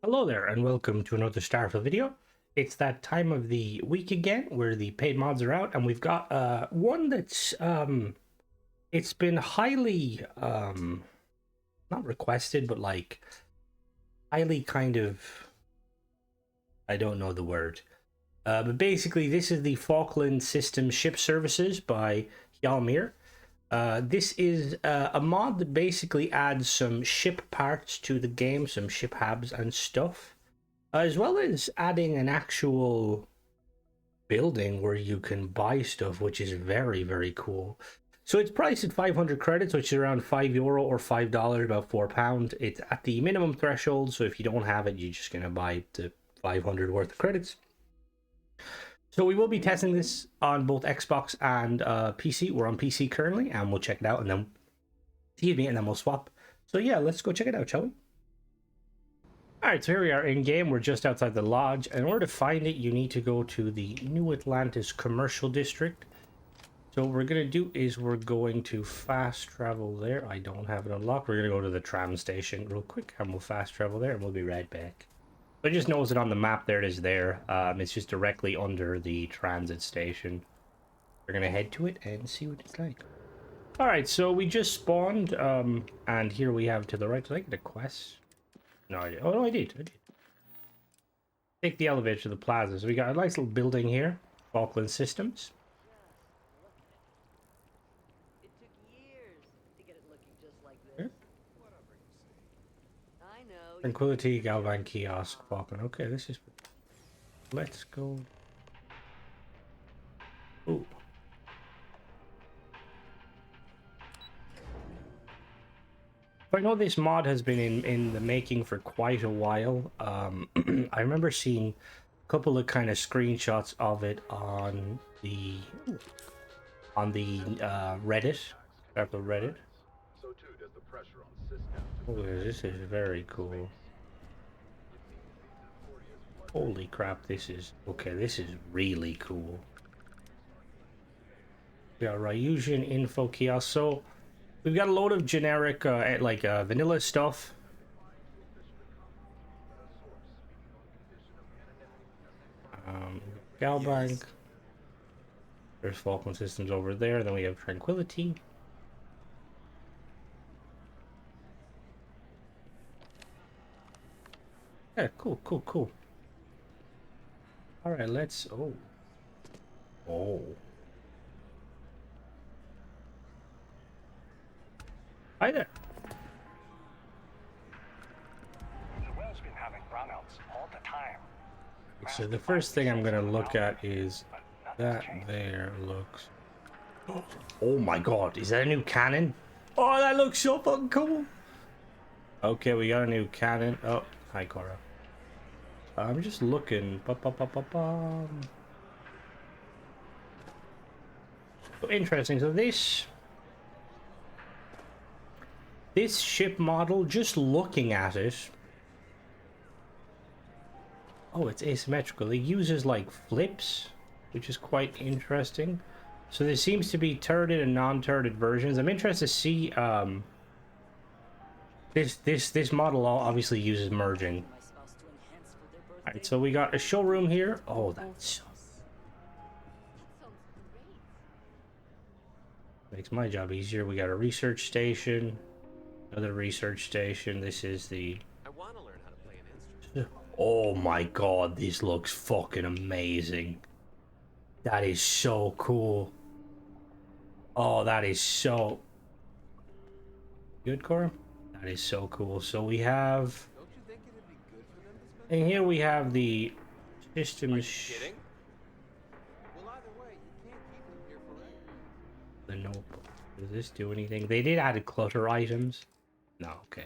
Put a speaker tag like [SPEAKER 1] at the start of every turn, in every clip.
[SPEAKER 1] Hello there and welcome to another Starfield video. It's that time of the week again where the paid mods are out, and we've got one that's it's been highly not requested, but like highly kind of, I don't know the word. But basically this is the Falkland System Ship Services by Hjalmir. This is a mod that basically adds some ship parts to the game, some ship habs and stuff, as well as adding an actual building where you can buy stuff, which is very, very cool. So it's priced at 500 credits, which is around €5 or $5, about £4. It's at the minimum threshold, so if you don't have it, you're just going to buy the 500 worth of credits. So we will be testing this on both Xbox and PC. We're on PC currently, and we'll check it out, and then we'll swap. So yeah, let's go check it out, shall we? All right, so here we are in game. We're just outside the lodge. In order to find it, you need to go to the New Atlantis Commercial District. So what we're gonna do is we're going to fast travel there. I don't have it unlocked. We're gonna go to the tram station real quick, and we'll fast travel there, and we'll be right back. So just knows it on the map. There it is there. It's just directly under the transit station. We're going to head to it and see what it's like. Alright, so we just spawned. And here we have to the right. Did I get a quest? No, I did. Oh, no, I did. Take the elevator to the plaza. So we got a nice little building here. Falkland Systems.
[SPEAKER 2] It took years to get it looking just like this. I know.
[SPEAKER 1] Tranquility, Galvan Kiosk, Falkland. Okay, this is... Let's go. Ooh. I know this mod has been in the making for quite a while. I remember seeing a couple of kind of screenshots of it on the Reddit, Starfield Reddit.
[SPEAKER 3] So too does the pressure on the system.
[SPEAKER 1] Oh, this is very cool. Holy crap, this is... Okay, this is really cool. We got Ryusian info kiosk. So, we've got a load of generic, vanilla stuff. Galbank. There's Falkland Systems over there. Then we have Tranquility. Yeah, cool. Alright, let's... Oh. Hi there.
[SPEAKER 4] The well's been having brownouts all the time.
[SPEAKER 1] So the first thing I'm gonna look at is that there looks... Oh my god, is that a new cannon? Oh, that looks so fucking cool. Okay, we got a new cannon. Oh, hi Cora. I'm just looking. So interesting. So this ship model, just looking at it, oh, it's asymmetrical. It uses like flips, which is quite interesting. So there seems to be turreted and non-turreted versions. I'm interested to see this model obviously uses merging. Alright, so we got a showroom here. Oh, that's... Makes my job easier. We got a research station. Another research station. This is the...
[SPEAKER 5] I want to learn how to play an instrument.
[SPEAKER 1] Oh my god, this looks fucking amazing. That is so cool. Oh, that is so... Good, Cora? That is so cool. So we have...
[SPEAKER 5] Don't you think it'd be good for them to spend?
[SPEAKER 1] And here we have the systems.
[SPEAKER 5] Kidding? Well, either way, you can't keep them here forever.
[SPEAKER 1] The notebook. Does this do anything? They did add clutter items. No, okay.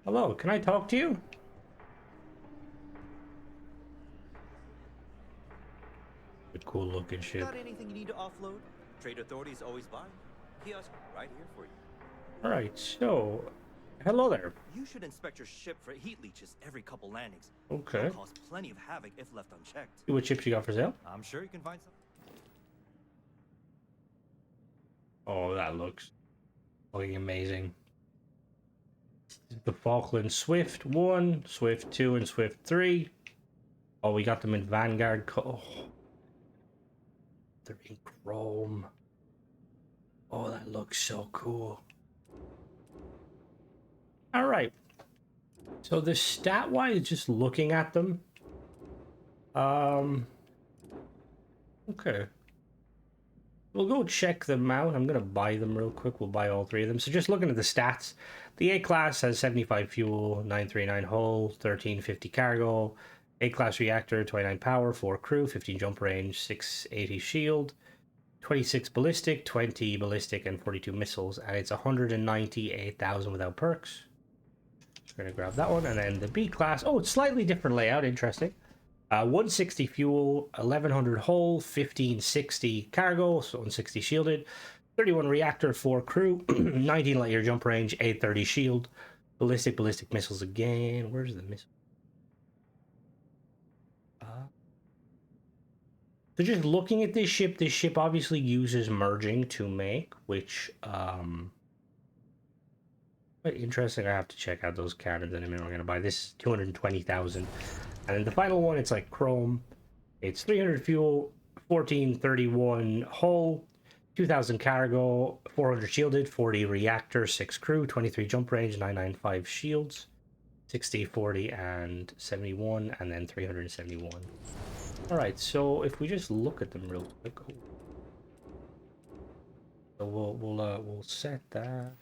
[SPEAKER 1] Hello, can I talk to you? Good, cool looking ship.
[SPEAKER 6] Got anything you need to offload? Trade authorities always buy. Kiosk right here for you.
[SPEAKER 1] Alright, so... Hello there.
[SPEAKER 6] You should inspect your ship for heat leeches every couple landings.
[SPEAKER 1] Okay.
[SPEAKER 6] It'll cause plenty of havoc if left unchecked.
[SPEAKER 1] See what chips you got for sale?
[SPEAKER 6] I'm sure you can find some.
[SPEAKER 1] Oh, that looks fucking amazing. The Falkland Swift 1, Swift 2, and Swift 3. Oh, we got them in Vanguard. Oh, they're in chrome. Oh, that looks so cool. All right. So the stat-wise, just looking at them. Okay. We'll go check them out. I'm going to buy them real quick. We'll buy all three of them. So just looking at the stats, the A-Class has 75 fuel, 939 hull, 1350 cargo, A-Class reactor, 29 power, 4 crew, 15 jump range, 680 shield, 26 ballistic, 20 ballistic, and 42 missiles. And it's 198,000 without perks. We're going to grab that one. And then the B-Class. Oh, it's slightly different layout. Interesting. 160 fuel, 1100 hull, 1560 cargo, so 160 shielded, 31 reactor, 4 crew, 19 light year jump range, 830 shield, ballistic missiles again. Where's the missile? So just looking at this ship obviously uses merging to make, which quite interesting. I have to check out those cannons in a minute. We're gonna buy this 220,000. And then the final one, it's like chrome. It's 300 fuel, 1431 hull, 2000 cargo, 400 shielded, 40 reactor, 6 crew, 23 jump range, 995 shields, 60, 40, and 71, and then 371. All right, so if we just look at them real quick, so we'll set that.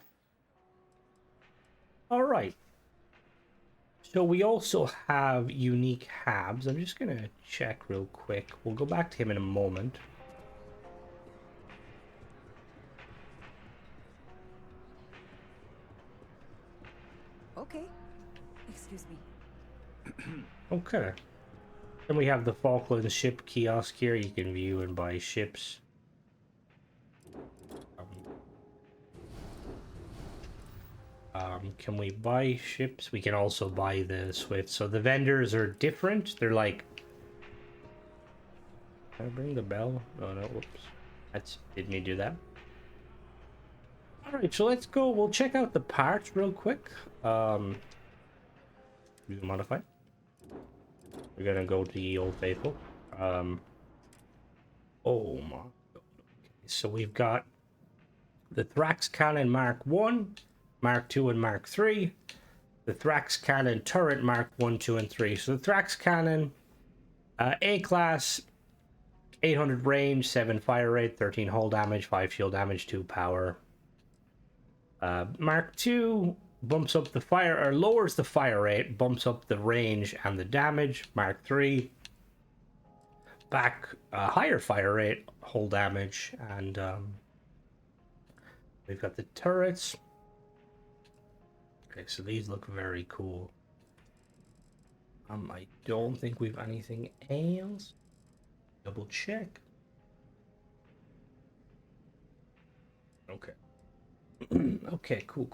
[SPEAKER 1] All right. So we also have unique habs. I'm just going to check real quick. We'll go back to him in a moment.
[SPEAKER 2] Okay. Excuse me.
[SPEAKER 1] Okay. Then we have the Falklands ship kiosk here. You can view and buy ships. Can we buy ships? We can also buy the Swift. So the vendors are different. They're like... Can I bring the bell? Oh no, whoops. Didn't mean to do that. Alright, so let's go. We'll check out the parts real quick. Use modify. We're gonna go to the Old Faithful. Oh my god. Okay, so we've got the Thrax Cannon Mark 1. Mark 2 and Mark 3, the Thrax Cannon Turret Mark 1, 2, and 3. So the Thrax Cannon, A-Class, 800 range, 7 fire rate, 13 hull damage, 5 shield damage, 2 power. Mark 2 bumps up the fire, or lowers the fire rate, bumps up the range and the damage. Mark 3, back higher fire rate, hull damage, and we've got the turrets. Okay, so these look very cool. I don't think we've anything else. Double check. Okay. Okay, cool.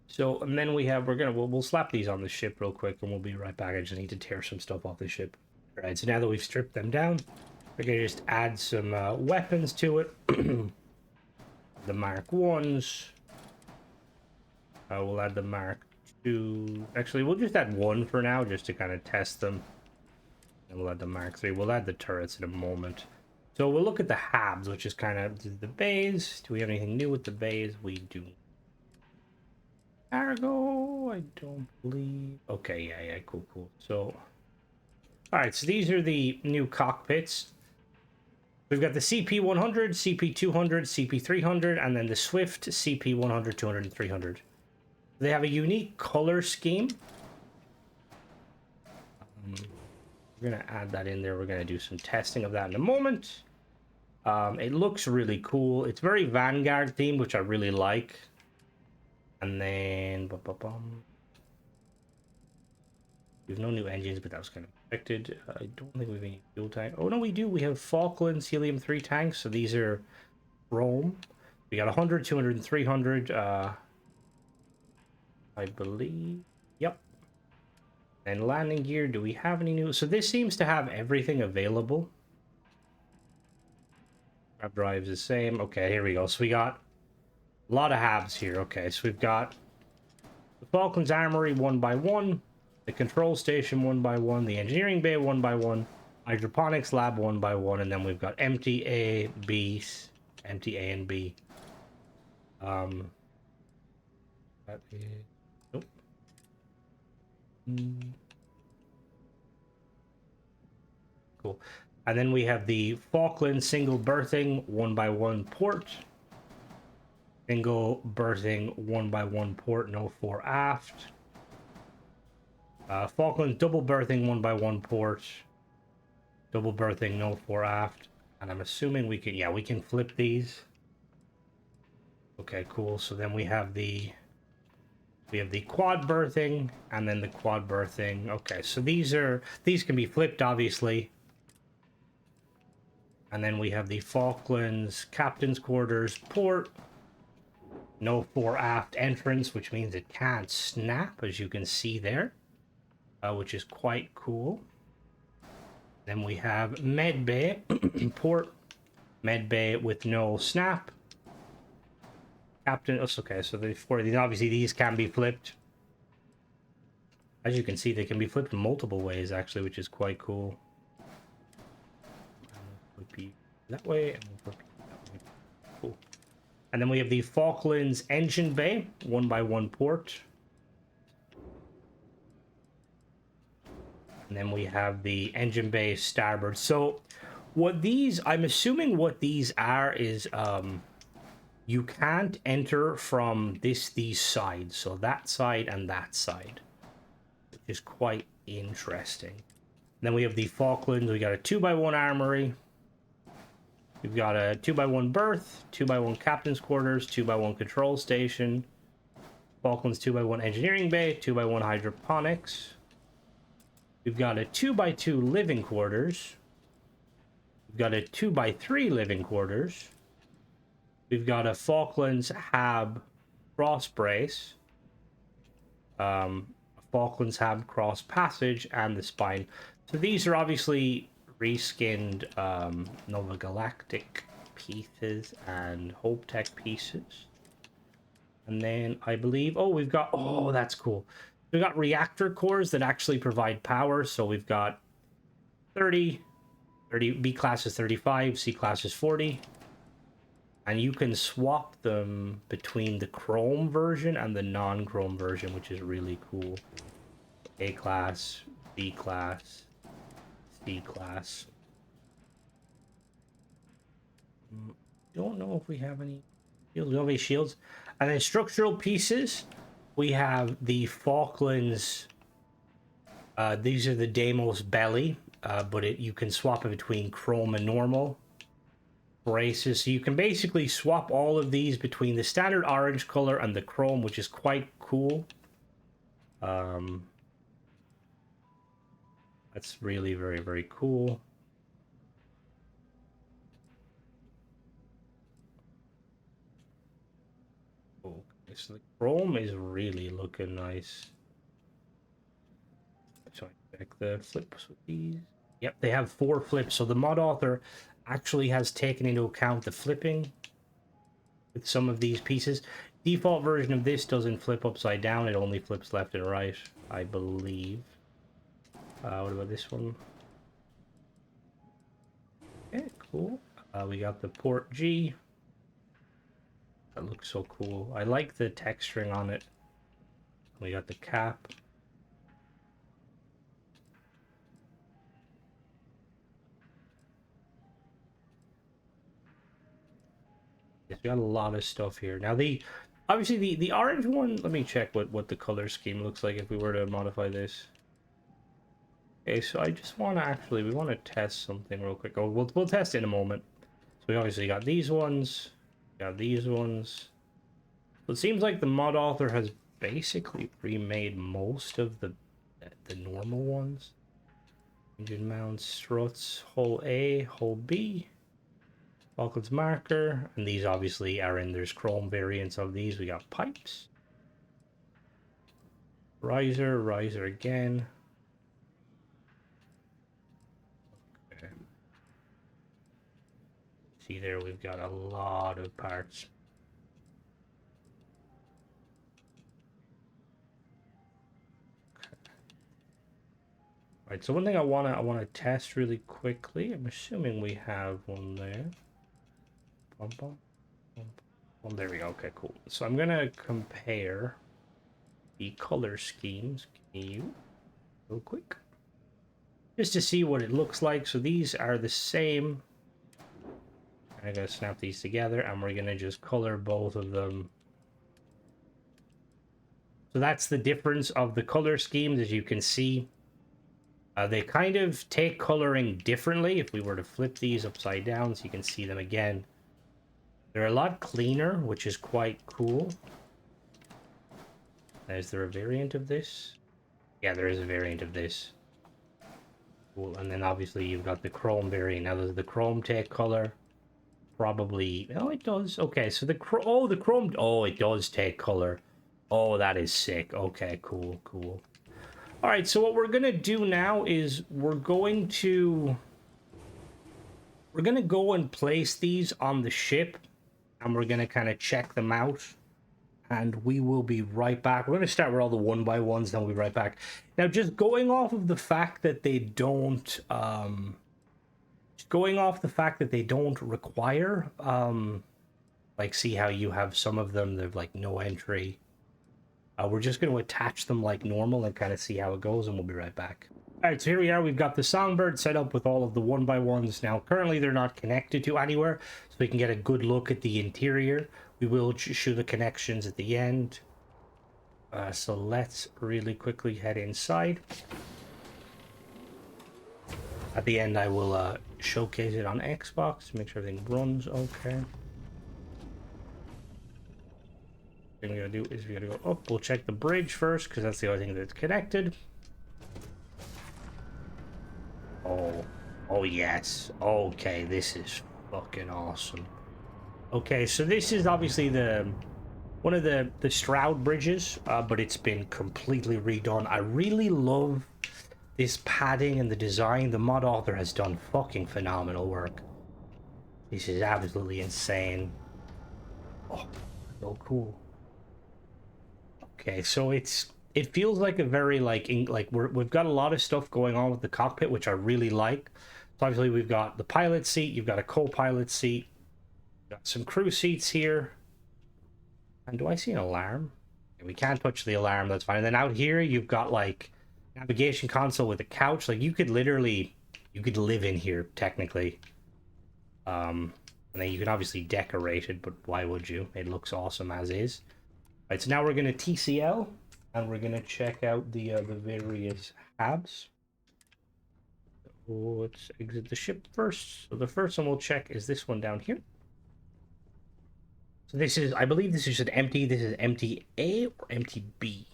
[SPEAKER 1] So, and then we have, we'll slap these on the ship real quick and we'll be right back. I just need to tear some stuff off the ship. All right, so now that we've stripped them down, we're gonna just add some weapons to it. The Mark 1s. We'll add the Mark 2. Actually, we'll just add 1 for now, just to kind of test them. And we'll add the Mark 3. We'll add the turrets in a moment. So we'll look at the habs, which is kind of the bays. Do we have anything new with the bays? We do. Cargo, I don't believe. Okay, yeah, cool. So, all right, so these are the new cockpits. We've got the CP100, CP200, CP300, and then the Swift CP100, 200, and 300. They have a unique color scheme. We're going to add that in there. We're going to do some testing of that in a moment. It looks really cool. It's very Vanguard themed, which I really like. And then... We have no new engines, but that was kind of expected. I don't think we have any fuel tank. Oh, no, we do. We have Falklands helium-3 tanks. So these are chrome. We got 100, 200, and 300. I believe. Yep. And landing gear, do we have any new? So this seems to have everything available. Grab drive's the same. Okay, here we go. So we got a lot of habs here. Okay, so we've got The Falklands Armory 1 by 1, the control station 1 by 1, the engineering bay 1 by 1, hydroponics lab 1 by 1, and then we've got empty A, B, empty A and B. That is... Nope. Cool. And then we have the Falklands single berthing 1 by 1 port. Single berthing 1 by 1 port, no fore aft. Falklands double berthing 1 by 1 port. Double berthing, no fore aft. And I'm assuming we can, yeah, we can flip these. Okay, cool. So then we have the quad berthing and then the quad berthing. Okay, so these can be flipped, obviously. And then we have the Falklands captain's quarters port. No fore aft entrance, which means it can't snap, as you can see there, which is quite cool. Then we have med bay port, med bay with no snap. Captain, oh, okay, so the four of these, obviously these can be flipped. As you can see, they can be flipped in multiple ways, actually, which is quite cool. Flip that way, and we'll flip that way. Cool. And then we have the Falklands engine bay, 1 by 1 port. And then we have the engine bay starboard. So what these, I'm assuming what these are is, you can't enter from these sides. So that side and that side, which is quite interesting. And then we have the Falklands. We got a 2 by 1 armory. We've got a 2 by 1 berth, 2 by 1 captain's quarters, 2 by 1 control station. Falklands 2 by 1 engineering bay, 2 by 1 hydroponics. We've got a 2 by 2 living quarters. We've got a 2 by 3 living quarters. We've got a Falklands hab cross brace. A Falklands hab cross passage and the spine. So these are obviously reskinned Nova Galactic pieces and Hope Tech pieces. And then I believe, oh, we've got, oh, that's cool. We've got reactor cores that actually provide power. So we've got 30, B class is 35, C class is 40. And you can swap them between the chrome version and the non-chrome version, which is really cool. A class, B class, C class. Don't know if we have any shields. We don't have any shields. And then structural pieces, we have the Falklands. These are the Deimos belly, but you can swap it between chrome and normal. Braces, so you can basically swap all of these between the standard orange color and the chrome, which is quite cool. That's really very, very cool. Okay, so the chrome is really looking nice. So I check the flips with these. Yep, they have 4 flips, so the mod author actually has taken into account the flipping with some of these pieces. Default version of this doesn't flip upside down, it only flips left and right, I believe. What about this one? Okay, cool. We got the port G. That looks so cool. I like the texturing on it. We got the cap. Yes, we got a lot of stuff here. Now obviously the orange one, let me check what the color scheme looks like if we were to modify this. Okay, so I just want to we want to test something real quick. Oh, we'll test it in a moment. So we obviously got these ones, got these ones. So it seems like the mod author has basically remade most of the normal ones. Engine mounts, struts, hull A, hull B. Falklands marker, and these obviously are there's chrome variants of these. We got pipes. Riser again. Okay. See there, we've got a lot of parts. Right, so one thing I wanna test really quickly. I'm assuming we have one there. Bum, bum, bum, bum. There we go. Okay, cool. So I'm gonna compare the color schemes. Can you real quick? Just to see what it looks like. So these are the same. I'm gonna snap these together and we're gonna just color both of them. So that's the difference of the color schemes, as you can see. They kind of take coloring differently. If we were to flip these upside down so you can see them again, they're a lot cleaner, which is quite cool. Now, is there a variant of this? Yeah, there is a variant of this. Cool. And then obviously you've got the chrome variant. Now, does the chrome take color? Probably. Oh, it does. Okay, so the chrome. Oh, it does take color. Oh, that is sick. Okay, cool, cool. All right, so what we're gonna do now is we're gonna go and place these on the ship, and we're gonna kind of check them out, and we will be right back. We're gonna start with all the 1x1s, then we'll be right back. Now, just going off of the fact that they don't, require, like, see how you have some of them, they're like no entry. We're just going to attach them like normal and kind of see how it goes, and we'll be right back. All right, so here we are. We've got the Songbird set up with all of the 1x1s. Now, currently they're not connected to anywhere, so we can get a good look at the interior. We will show the connections at the end. So let's really quickly head inside. At the end, I will showcase it on Xbox to make sure everything runs okay. What we're gonna do is we're gonna go up. We'll check the bridge first because that's the only thing that's connected. Oh yes. Okay, this is fucking awesome. Okay, so this is obviously one of the Stroud bridges, but it's been completely redone. I really love this padding and the design. The mod author has done fucking phenomenal work. This is absolutely insane. Oh, so cool. Okay, so it feels like a very we've got a lot of stuff going on with the cockpit, which I really like. So obviously we've got the pilot seat, you've got a co-pilot seat, got some crew seats here. And do I see an alarm? We can't touch the alarm, that's fine. And then out here you've got like navigation console with a couch. Like you could live in here technically. And then you can obviously decorate it, but why would you? It looks awesome as is. Right, so now we're going to TCL, and we're going to check out the various habs. So let's exit the ship first. So the first one we'll check is this one down here. So this is, I believe this is just empty. This is empty A or empty B.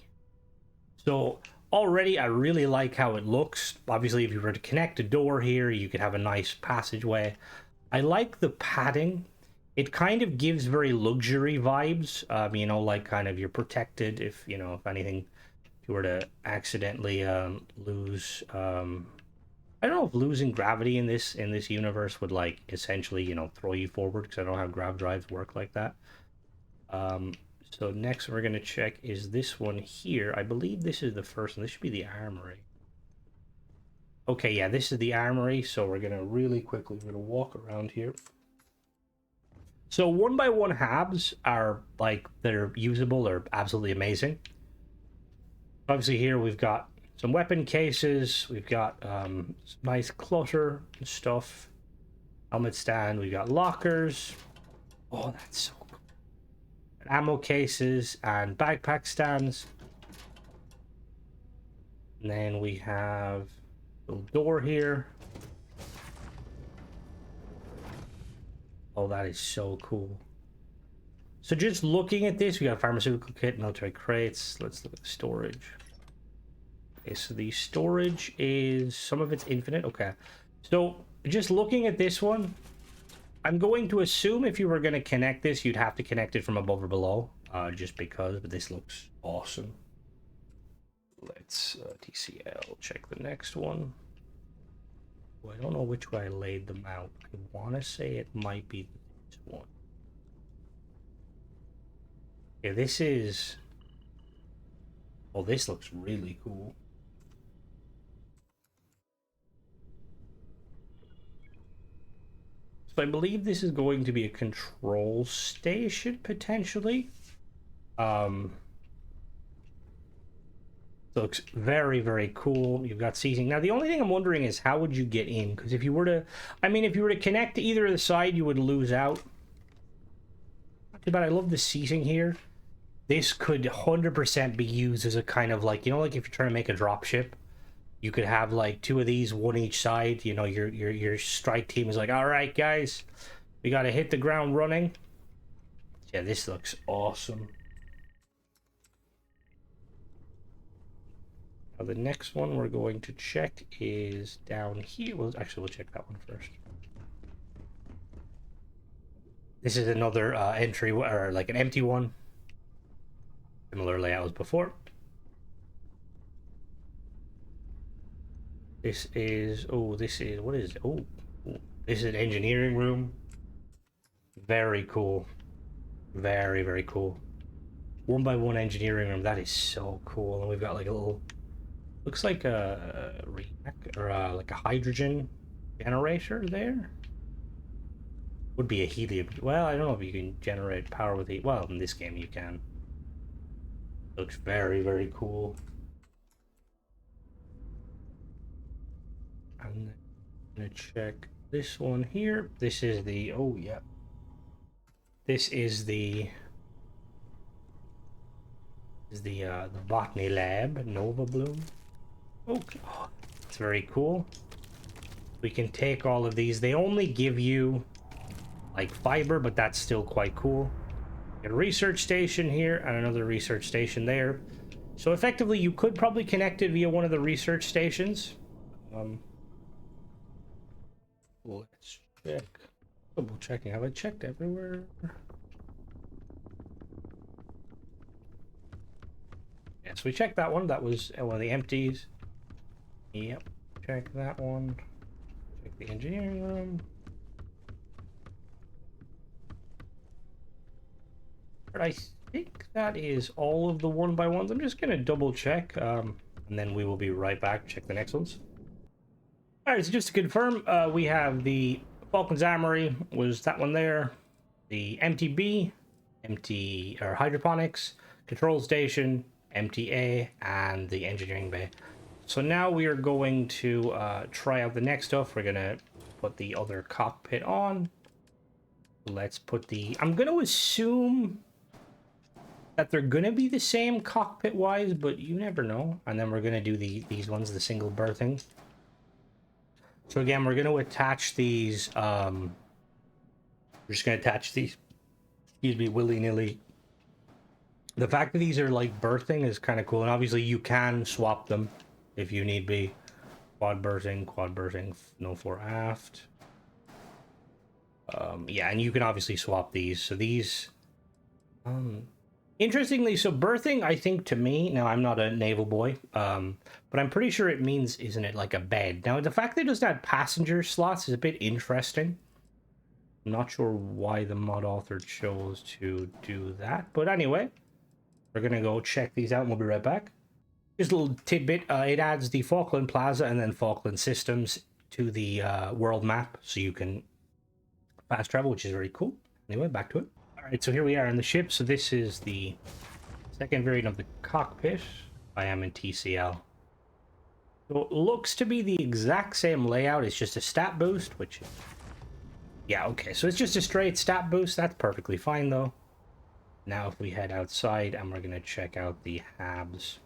[SPEAKER 1] So already I really like how it looks. Obviously, if you were to connect a door here, you could have a nice passageway. I like the padding. It kind of gives very luxury vibes, you know, like kind of you're protected if, you know, if anything, if you were to accidentally lose, I don't know if losing gravity in this universe would like essentially, you know, throw you forward, because I don't know how grav drives work like that. So next we're going to check is this one here. I believe this is the first one. This should be the armory. Okay, yeah, this is the armory, so we're going to really quickly, we're going to walk around here. So 1x1 habs are like, they're usable, they're absolutely amazing. Obviously here we've got some weapon cases, we've got some nice clutter and stuff. Helmet stand, we've got lockers. Oh, that's so cool. And ammo cases and backpack stands. And then we have a little door here. Oh, that is so cool. So just looking at this, we got pharmaceutical kit, military crates. Let's look at the storage. Okay, so the storage is, some of it's infinite. Okay. So just looking at this one, I'm going to assume if you were going to connect this, you'd have to connect it from above or below, just because, but this looks awesome. Let's TCL, check the next one. Well, I don't know which way I laid them out. I want to say it might be this one. Yeah, this is... Oh, this looks really cool. So I believe this is going to be a control station, potentially. Looks very, very cool. You've got seating. Now, the only thing I'm wondering is how would you get in? Because if you were to... I mean, if you were to connect to either of the side, you would lose out. Not too bad. I love the seating here. This could 100% be used as a kind of like, you know, like if you're trying to make a drop ship, you could have like 2 of these, one each side. You know, your strike team is like, all right, guys, we got to hit the ground running. Yeah, this looks awesome. Now, the next one we're going to check is down here. Well, actually, we'll check that one first. This is another entry, or like an empty one. Similar layout as before. This is, what is it? This is an engineering room. Very cool. Very, very cool. 1x1 engineering room. That is so cool. And we've got like a little, looks like a reactor, or like a hydrogen generator there. Would be a helium. Well, I don't know if you can generate power with heat. Well, in this game you can. Looks very, very cool. I'm gonna check this one here. This is the, oh yeah. This is the botany lab, Nova Bloom. Okay, oh, it's very cool. We can take all of these. They only give you like fiber, but that's still quite cool. A research station here and another research station there. So effectively, you could probably connect it via one of the research stations. Let's check. Double checking. Have I checked everywhere? Yes, we checked that one. That was one of the empties. Yep. Check that one. Check the engineering room. But I think that is all of the 1x1s. I'm just going to double check, and then we will be right back. Check the next ones. All right, so just to confirm, we have the Falklands Armory, was that one there. The MTB, or hydroponics, control station, MTA, and the engineering bay. So now we are going to try out the next stuff. We're going to put the other cockpit on. Let's put the... I'm going to assume that they're going to be the same cockpit-wise, but you never know. And then we're going to do these ones, the single berthing. So again, we're going to attach these... we're just going to attach these, excuse me, willy-nilly. The fact that these are like berthing is kind of cool. And obviously you can swap them if you need be. Quad berthing, no fore aft. Yeah, and you can obviously swap these. So these... Interestingly, so berthing, I think to me, now I'm not a naval boy, but I'm pretty sure it means, isn't it, like a bed? Now, the fact that it doesn't have passenger slots is a bit interesting. I'm not sure why the mod author chose to do that, but anyway, we're going to go check these out and we'll be right back. Just a little tidbit, it adds the Falkland Plaza and then Falkland Systems to the world map, so you can fast travel, which is very cool. Anyway, back to it. Alright, so here we are in the ship. So this is the second variant of the cockpit. I am in TCL. So it looks to be the exact same layout. It's just a stat boost, which... Yeah, okay. So it's just a straight stat boost. That's perfectly fine, though. Now if we head outside, and we're going to check out the habs.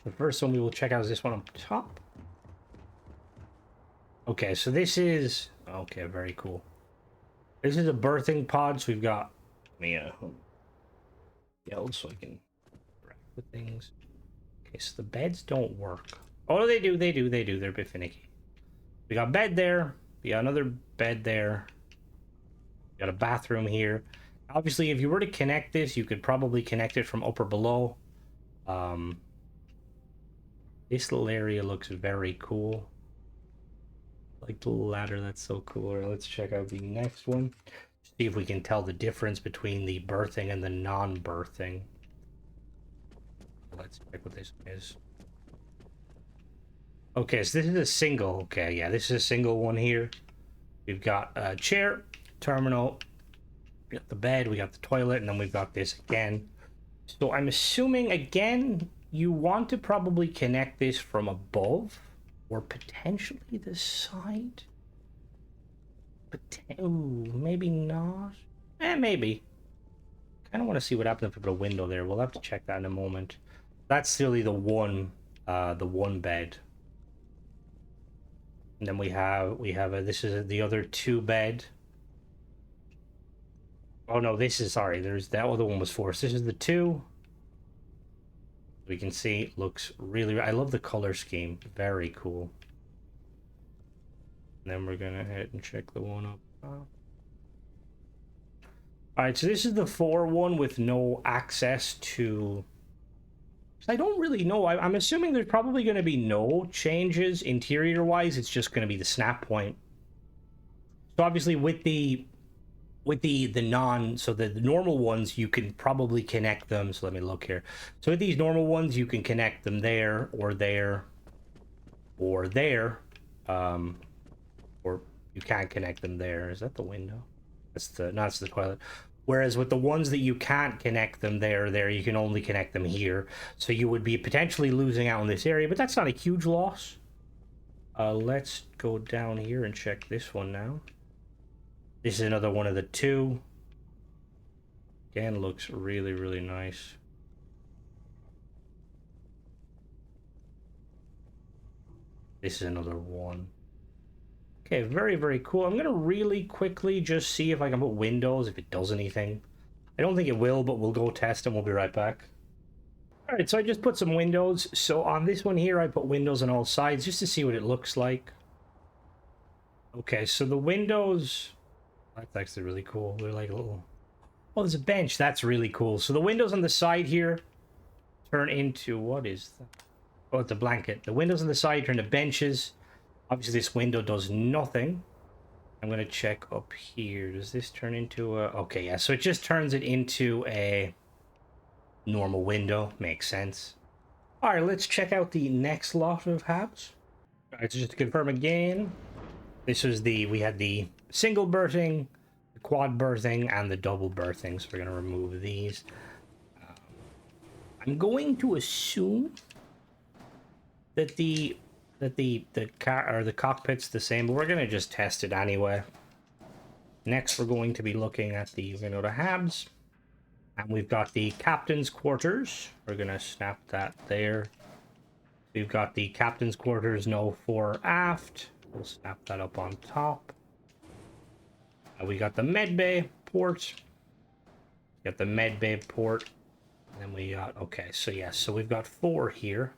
[SPEAKER 1] The first one we will check out is this one up top. Okay, so this is... Okay, very cool. This is a berthing pod, so we've got... Let me yelled so I can interact with things. Okay, so the beds don't work. Oh, they do. They're a bit finicky. We got a bed there. We got another bed there. We got a bathroom here. Obviously, if you were to connect this, you could probably connect it from up or below. This little area looks very cool. Like the ladder, that's so cool. Right, let's check out the next one. See if we can tell the difference between the berthing and the non-berthing. Let's check what this is. Okay, so this is a single. Okay, yeah, this is a single one here. We've got a chair, terminal, we got the bed, we got the toilet, and then we've got this again. So I'm assuming, again, you want to probably connect this from above or potentially the side. Ooh, maybe not. Maybe. Kind of want to see what happens if we put a window there. We'll have to check that in a moment. That's really the one bed. And then we have this is the other 2 bed. Oh no, this is, sorry, there's that other one was 4. So this is the 2. We can see looks really, I love the color scheme. Very cool. And then we're gonna head and check the one up top. Alright, so this is the 4 one with no access to... I don't really know. I'm assuming there's probably going to be no changes interior-wise. It's just going to be the snap point. So obviously with the normal ones, you can probably connect them. So let me look here. So with these normal ones, you can connect them there or there or there. Or you can't connect them there. Is that the window? That's the toilet. Whereas with the ones that you can't connect them there, you can only connect them here. So you would be potentially losing out on this area, but that's not a huge loss. Let's go down here and check this one now. This is another one of the 2. Again, looks really, really nice. This is another one. Okay, very, very cool. I'm going to really quickly just see if I can put windows, if it does anything. I don't think it will, but we'll go test and we'll be right back. Alright, so I just put some windows. So on this one here, I put windows on all sides just to see what it looks like. Okay, so the windows... That's actually really cool. They're like a little... Oh, there's a bench. That's really cool. So the windows on the side here turn into... What is that? Oh, it's a blanket. The windows on the side turn to benches. Obviously, this window does nothing. I'm going to check up here. Does this turn into a... Okay, yeah. So it just turns it into a normal window. Makes sense. All right, let's check out the next lot of habs. All right, so just to confirm again, this was we had the single berthing, the quad berthing, and the double berthing. So we're going to remove these. I'm going to assume that the car or the cockpit's the same, but we're gonna just test it anyway. Next, we're going to be looking at we're gonna go to habs, and we've got the captain's quarters. We're gonna snap that there. We've got the captain's quarters, no fore aft. We'll snap that up on top. We got the med bay port. We got the med bay port, and then we got, okay, so yes, so we've got 4 here.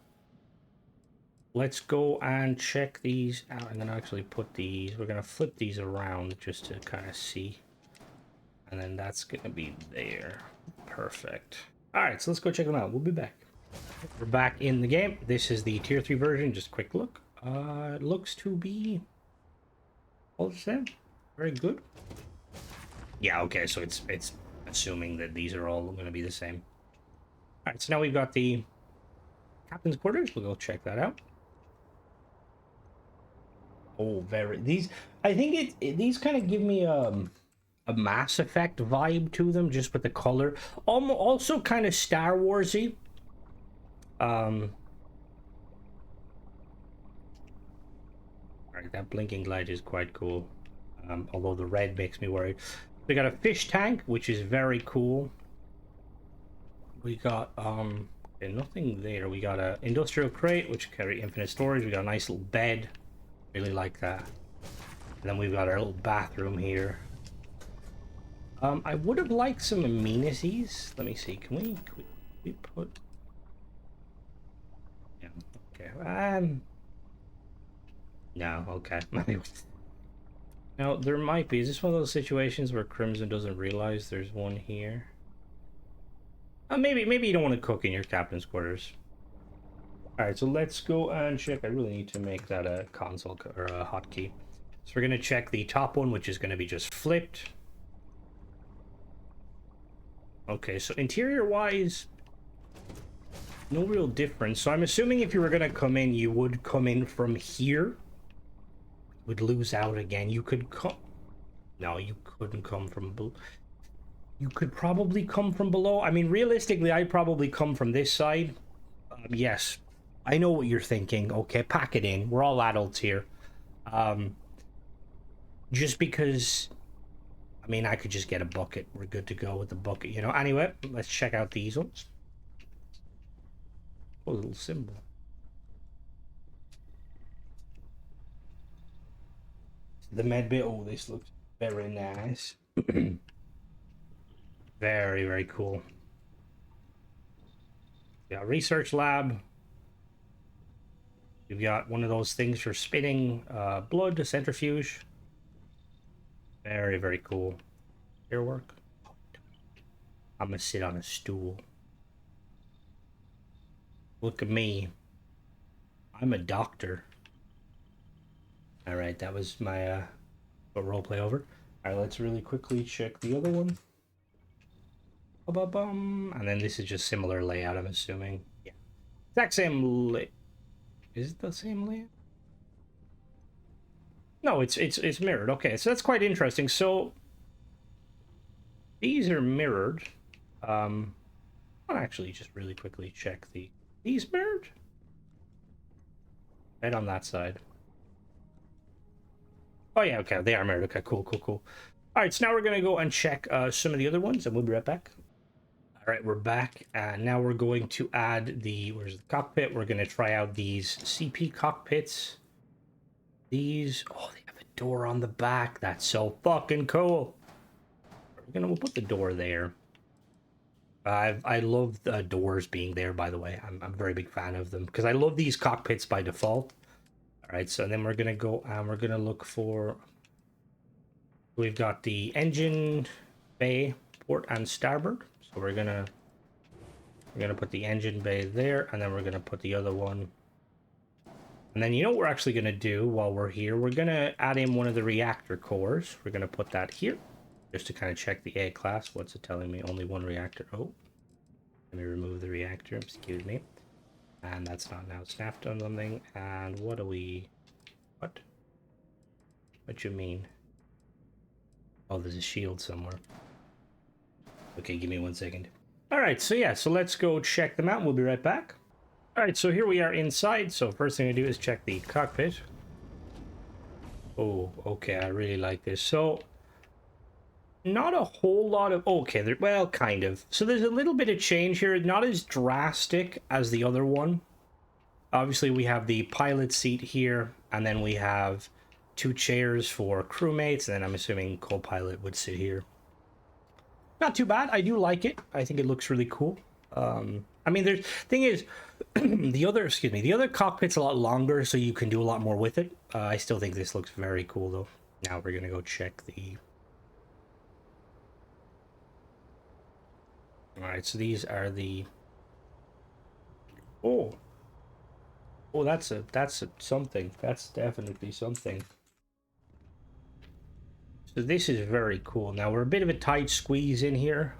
[SPEAKER 1] Let's go and check these out. I'm going to actually put these... We're going to flip these around just to kind of see. And then that's going to be there. Perfect. Alright, so let's go check them out. We'll be back. We're back in the game. This is the Tier 3 version. Just a quick look. It looks to be all the same. Very good. Yeah, okay, so it's assuming that these are all going to be the same. Alright, so now we've got the captain's quarters. We'll go check that out. Oh, very... These... I think these kind of give me a Mass Effect vibe to them, just with the color. Also kind of Star Wars-y. Alright, that blinking light is quite cool. Although the red makes me worried. We got a fish tank, which is very cool. We got, nothing there. We got a industrial crate, which carry infinite storage. We got a nice little bed. Really like that. And then we've got our little bathroom here. I would have liked some amenities. Let me see. Can we put... Yeah, okay. No, okay. Now, there might be... Is this one of those situations where Crimson doesn't realize there's one here? Maybe you don't want to cook in your captain's quarters. Alright, so let's go and check. I really need to make that a console or a hotkey. So we're going to check the top one, which is going to be just flipped. Okay, so interior-wise, no real difference. So I'm assuming if you were going to come in, you would come in from here. would lose out again. You could come. No, you couldn't come from below. You could probably come from below. I mean, realistically, I'd probably come from this side. Yes, I know what you're thinking. Okay, pack it in. We're all adults here. Just because, I mean, I could just get a bucket. We're good to go with the bucket, you know. Anyway, let's check out these ones. Oh, a little symbol. The med bit. Oh, this looks very nice. Very, very cool. Yeah, research lab. You've got one of those things for spinning blood, a centrifuge. Very, very cool. Hair work. I'm gonna sit on a stool. Look at me. I'm a doctor. All right, that was my roleplay over. All right, let's really quickly check the other one. Ba-ba-bum. And then this is just similar layout, I'm assuming. Yeah. Exact same Is it the same layout? No, it's mirrored. Okay, so that's quite interesting. So these are mirrored. I'll actually just really quickly check these mirrored. Right on that side. Oh yeah, okay, they are mirrored. Okay, cool. All right, so now we're gonna go and check some of the other ones, and we'll be right back. All right, we're back, and now we're going to add where's the cockpit? We're gonna try out these CP cockpits. These, oh, they have a door on the back. That's so fucking cool. We'll put the door there. I love the doors being there, by the way. I'm a very big fan of them because I love these cockpits by default. All right, so then we're gonna go and we're gonna look for. We've got the engine bay, port and starboard. So we're gonna put the engine bay there, and then we're gonna put the other one. And then you know what we're actually going to do while we're here? We're going to add in one of the reactor cores. We're going to put that here just to kind of check the A class. What's it telling me? Only one reactor. Oh, let me remove the reactor. Excuse me. And that's not now snapped on something. And what do we... What? What you mean? Oh, there's a shield somewhere. Okay, give me 1 second. All right, so yeah, so let's go check them out. We'll be right back. All right, so here we are inside. So first thing I do is check the cockpit. Oh, okay, I really like this. So not a whole lot of, okay, well, kind of. So there's a little bit of change here, not as drastic as the other one. Obviously, we have the pilot seat here, and then we have 2 chairs for crewmates, and then I'm assuming co-pilot would sit here. Not too bad. I do like it. I think it looks really cool. I mean, thing is, the other cockpit's a lot longer, so you can do a lot more with it. I still think this looks very cool, though. Now we're gonna go check the. All right, so these are the. Oh, that's something. That's definitely something. So this is very cool. Now we're a bit of a tight squeeze in here.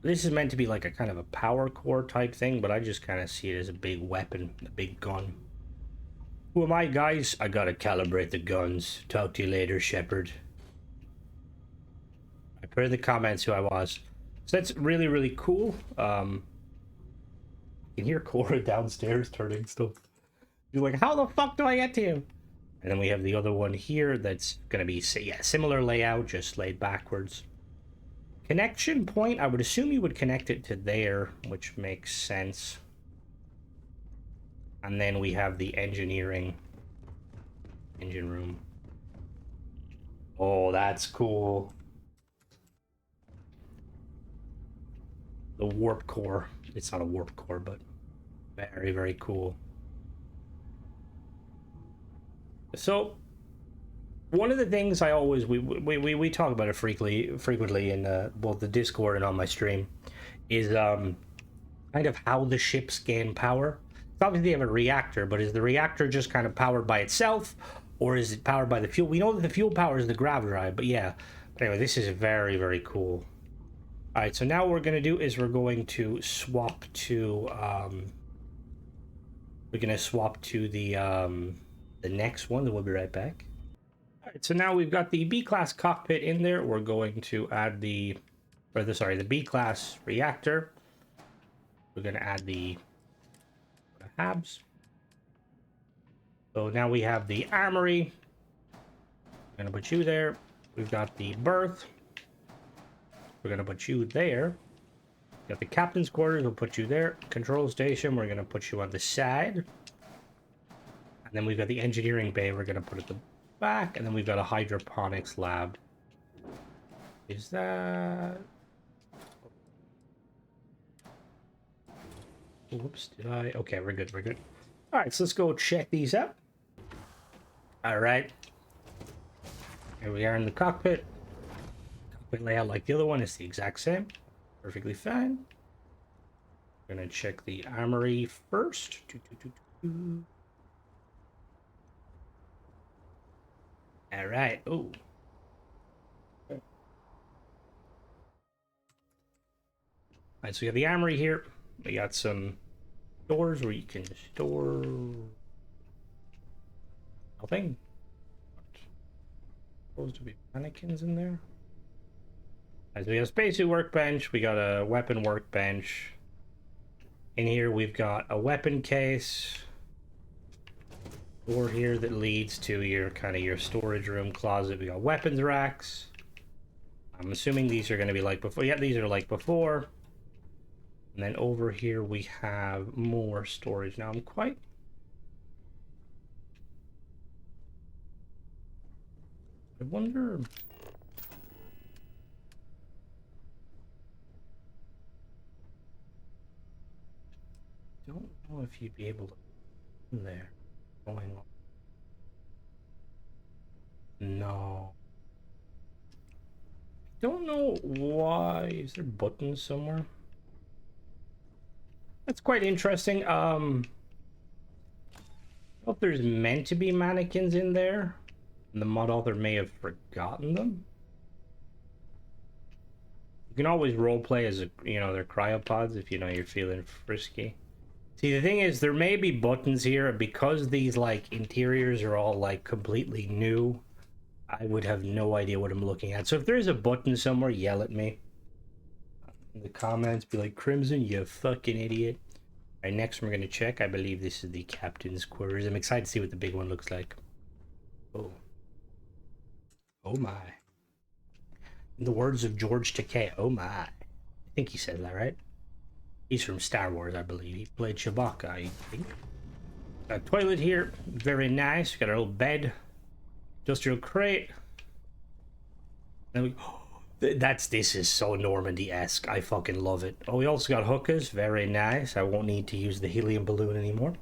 [SPEAKER 1] This is meant to be like a kind of a power core type thing, but I just kind of see it as a big weapon, a big gun. Who am I, guys? I gotta calibrate the guns. Talk to you later, Shepard. I put in the comments who I was. So that's really, really cool. You can hear Cora downstairs turning stuff. You're like, how the fuck do I get to you? And then we have the other one here that's gonna be, yeah, similar layout, just laid backwards. Connection point, I would assume you would connect it to there, which makes sense. And then we have the engineering engine room. Oh, that's cool. The warp core. It's not a warp core, but very, very cool. So one of the things I always we talk about it frequently in both the Discord and on my stream is kind of how the ships gain power. It's obviously they have a reactor, but is the reactor just kind of powered by itself, or is it powered by the fuel? We know that the fuel power is the grav drive, but yeah. But anyway, this is very, very cool. All right, so now what we're gonna do is we're going to swap to the the next one, then we'll be right back. All right, so now we've got the B-class cockpit in there. We're going to add the B-class reactor. We're going to add the habs. So now we have the armory. We're going to put you there. We've got the berth. We're going to put you there. Got the captain's quarters. We'll put you there. Control station. We're going to put you on the side. And then we've got the engineering bay. We're going to put it at the back. And then we've got a hydroponics lab. Is that... Whoops, did I? Okay, we're good, we're good. All right, so let's go check these out. All right. Here we are in the cockpit. Cockpit layout like the other one is the exact same. Perfectly fine. We're gonna check the armory first. All right, oh. All right, so we have the armory here. We got some doors where you can store nothing. Supposed to be mannequins in there. As we have a spacesuit workbench, we got a weapon workbench. In here we've got a weapon case. Door here that leads to your your storage room closet. We got weapons racks. I'm assuming these are going to be like before. Yeah, these are like before. And then over here we have more storage. Now I'm quite... I wonder... Don't know if you'd be able to... in there. Going on. No. Don't know why. Is there buttons somewhere? That's quite interesting. I don't know if there's meant to be mannequins in there. And the mod author may have forgotten them. You can always roleplay as a, they're cryopods if you're feeling frisky. See, the thing is, there may be buttons here because these interiors are all completely new. I would have no idea what I'm looking at. So if there's a button somewhere, yell at me. In the comments, be like, Crimson, you fucking idiot. Alright, next we're going to check. I believe this is the captain's quarters. I'm excited to see what the big one looks like. Oh. Oh my. In the words of George Takei, oh my. I think he said that, right? He's from Star Wars, I believe. He played Chewbacca, I think. Got a toilet here. Very nice. Got our old bed. Industrial crate. Then we... This is so Normandy-esque. I fucking love it. Oh, we also got hookahs. Very nice. I won't need to use the helium balloon anymore.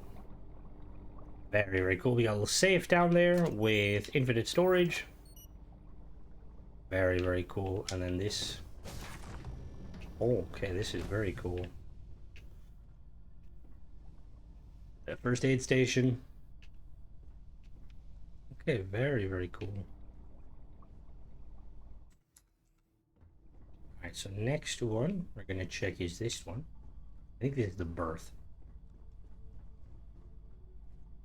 [SPEAKER 1] Very, very cool. We got a little safe down there with infinite storage. Very, very cool. And then this. Oh, okay, this is very cool. A first aid station. Okay, very, very cool. Alright, so next one we're going to check is this one. I think this is the berth.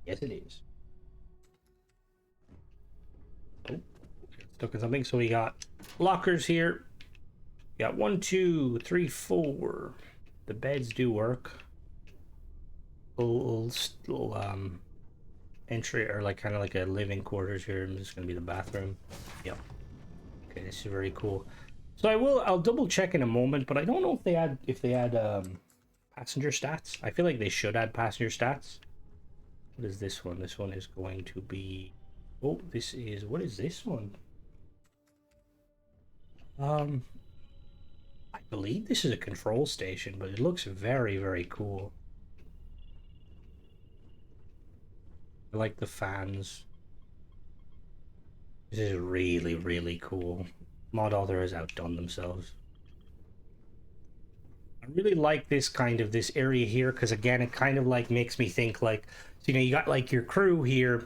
[SPEAKER 1] Yes, it is. Oh, stuck in something. So we got lockers here. We got 1, 2, 3, 4. The beds do work. Little entry, or kind of like a living quarters here. This is going to be the bathroom. Yep. Okay, this is very cool. So I'll double check in a moment, but I don't know if they add passenger stats. I feel like they should add passenger stats. What is this one? This one is going to be... Oh, this is... What is this one? I believe this is a control station, but it looks very, very cool. I like the fans. This is really, really cool. Mod author has outdone themselves. I really like this this area here, because again, it kind of makes me think so, you got your crew here,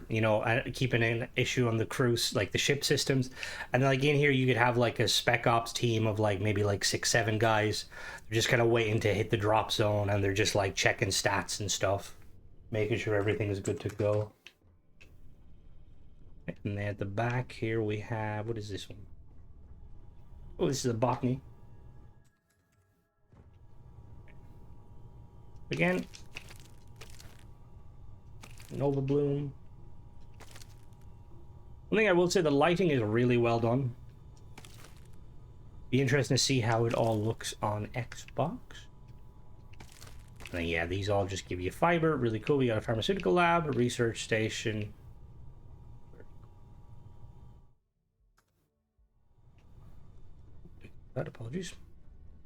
[SPEAKER 1] keeping an issue on the crew, the ship systems, and then in here you could have a spec ops team of maybe 6, 7 guys. They're just kind of waiting to hit the drop zone, and they're just checking stats and stuff, making sure everything is good to go. And then at the back here we have, what is this one? Oh, this is a botany. Again, Nova Bloom. One thing I will say, the lighting is really well done. Be interesting to see how it all looks on Xbox. And yeah, these all just give you fiber. Really cool. We got a pharmaceutical lab, a research station. Apologies.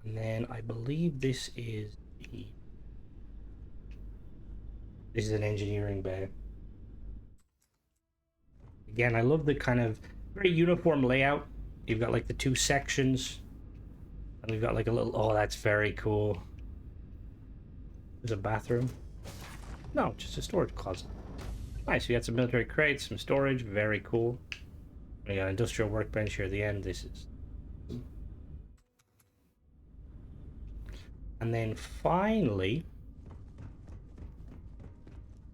[SPEAKER 1] And then I believe this is an engineering bay. Again, I love the kind of very uniform layout. You've got like the two sections. And we've got like a little, oh, that's very cool. There's a bathroom. No, just a storage closet. Nice, we got some military crates, some storage, very cool. We got an industrial workbench here at the end. This is... And then finally,